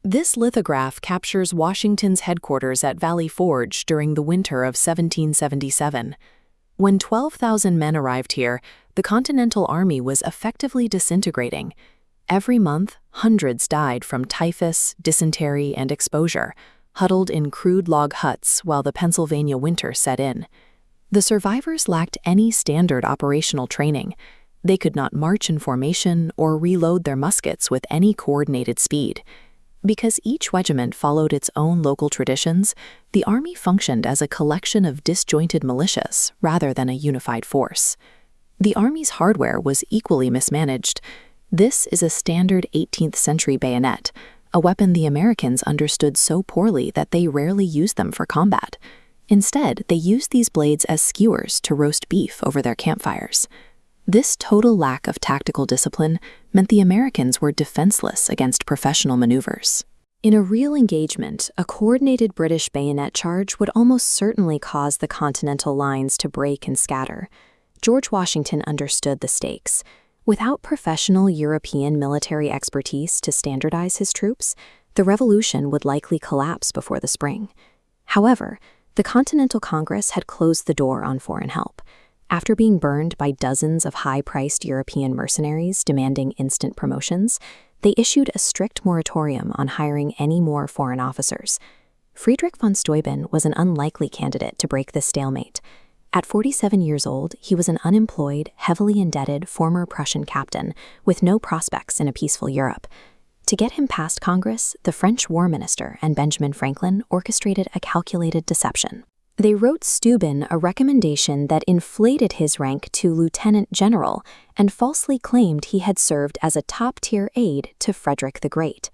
This lithograph captures Washington's headquarters at Valley Forge during the winter of 1777. When 12,000 men arrived here, the Continental Army was effectively disintegrating. Every month, hundreds died from typhus, dysentery, and exposure, huddled in crude log huts while the Pennsylvania winter set in. The survivors lacked any standard operational training. They could not march in formation or reload their muskets with any coordinated speed. Because each regiment followed its own local traditions, the army functioned as a collection of disjointed militias rather than a unified force. The army's hardware was equally mismanaged. This is a standard 18th century bayonet, a weapon the Americans understood so poorly that they rarely used them for combat. Instead, they used these blades as skewers to roast beef over their campfires. This total lack of tactical discipline meant the Americans were defenseless against professional maneuvers. In a real engagement, a coordinated British bayonet charge would almost certainly cause the Continental lines to break and scatter. George Washington understood the stakes. Without professional European military expertise to standardize his troops, the revolution would likely collapse before the spring. However, the Continental Congress had closed the door on foreign help. After being burned by dozens of high-priced European mercenaries demanding instant promotions, they issued a strict moratorium on hiring any more foreign officers. Friedrich von Steuben was an unlikely candidate to break this stalemate. At 47 years old, he was an unemployed, heavily indebted former Prussian captain with no prospects in a peaceful Europe. To get him past Congress, the French War Minister and Benjamin Franklin orchestrated a calculated deception. They wrote Steuben a recommendation that inflated his rank to lieutenant general and falsely claimed he had served as a top-tier aide to Frederick the Great.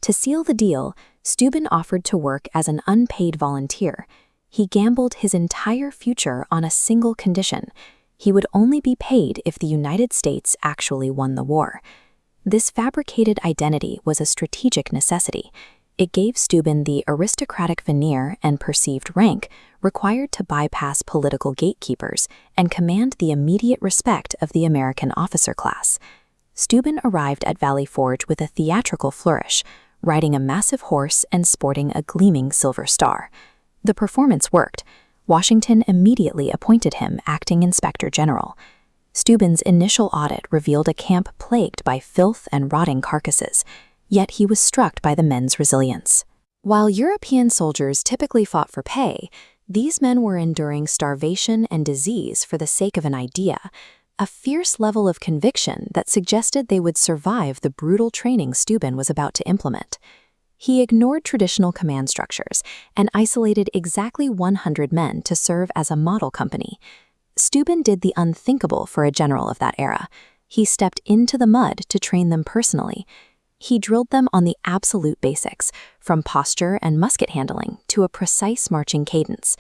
To seal the deal, Steuben offered to work as an unpaid volunteer. He gambled his entire future on a single condition: he would only be paid if the United States actually won the war. This fabricated identity was a strategic necessity. It gave Steuben the aristocratic veneer and perceived rank required to bypass political gatekeepers and command the immediate respect of the American officer class. Steuben arrived at Valley Forge with a theatrical flourish, riding a massive horse and sporting a gleaming silver star. The performance worked. Washington immediately appointed him acting inspector general. Steuben's initial audit revealed a camp plagued by filth and rotting carcasses, yet he was struck by the men's resilience. While European soldiers typically fought for pay, these men were enduring starvation and disease for the sake of an idea, a fierce level of conviction that suggested they would survive the brutal training Steuben was about to implement. He ignored traditional command structures and isolated exactly 100 men to serve as a model company. Steuben did the unthinkable for a general of that era. He stepped into the mud to train them personally. He drilled them on the absolute basics, from posture and musket handling to a precise marching cadence.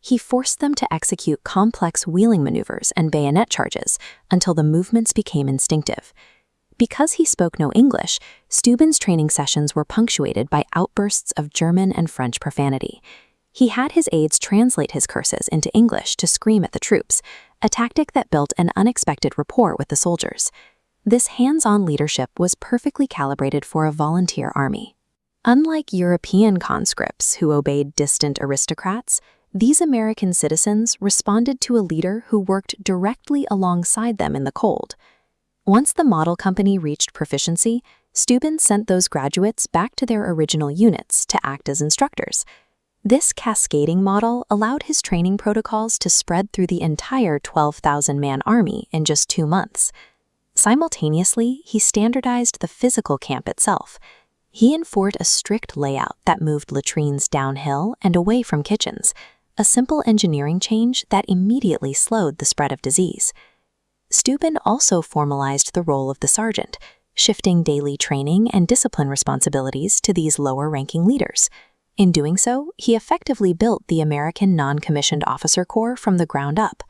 He forced them to execute complex wheeling maneuvers and bayonet charges until the movements became instinctive. Because he spoke no English, Steuben's training sessions were punctuated by outbursts of German and French profanity. He had his aides translate his curses into English to scream at the troops, a tactic that built an unexpected rapport with the soldiers. This hands-on leadership was perfectly calibrated for a volunteer army. Unlike European conscripts who obeyed distant aristocrats, these American citizens responded to a leader who worked directly alongside them in the cold. Once the model company reached proficiency, Steuben sent those graduates back to their original units to act as instructors. This cascading model allowed his training protocols to spread through the entire 12,000-man army in just 2 months. Simultaneously, he standardized the physical camp itself. He enforced a strict layout that moved latrines downhill and away from kitchens, a simple engineering change that immediately slowed the spread of disease. Steuben also formalized the role of the sergeant, shifting daily training and discipline responsibilities to these lower-ranking leaders. In doing so, he effectively built the American non-commissioned officer corps from the ground up.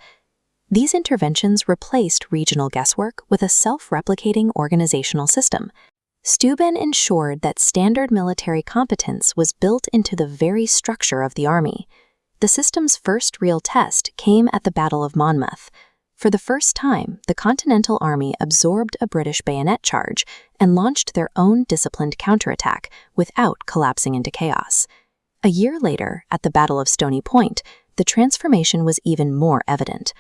These interventions replaced regional guesswork with a self-replicating organizational system. Steuben ensured that standard military competence was built into the very structure of the army. The system's first real test came at the Battle of Monmouth. For the first time, the Continental Army absorbed a British bayonet charge and launched their own disciplined counterattack without collapsing into chaos. A year later, at the Battle of Stony Point, the transformation was even more evident.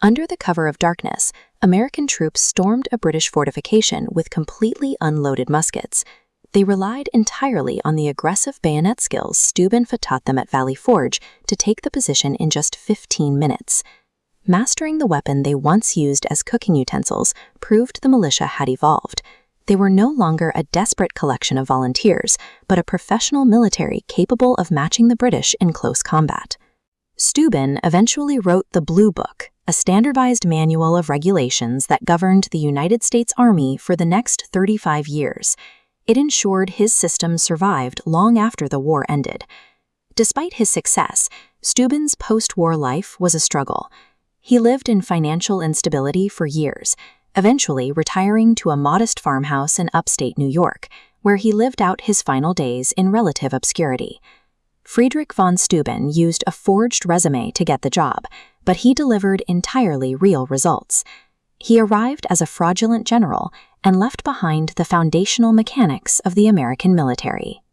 Under the cover of darkness, American troops stormed a British fortification with completely unloaded muskets. They relied entirely on the aggressive bayonet skills Steuben taught them at Valley Forge to take the position in just 15 minutes. Mastering the weapon they once used as cooking utensils proved the militia had evolved. They were no longer a desperate collection of volunteers, but a professional military capable of matching the British in close combat. Steuben eventually wrote the Blue Book, a standardized manual of regulations that governed the United States Army for the next 35 years. It ensured his system survived long after the war ended. Despite his success, Steuben's post-war life was a struggle. He lived in financial instability for years, eventually retiring to a modest farmhouse in upstate New York, where he lived out his final days in relative obscurity. Friedrich von Steuben used a forged resume to get the job, but he delivered entirely real results. He arrived as a fraudulent general and left behind the foundational mechanics of the American military.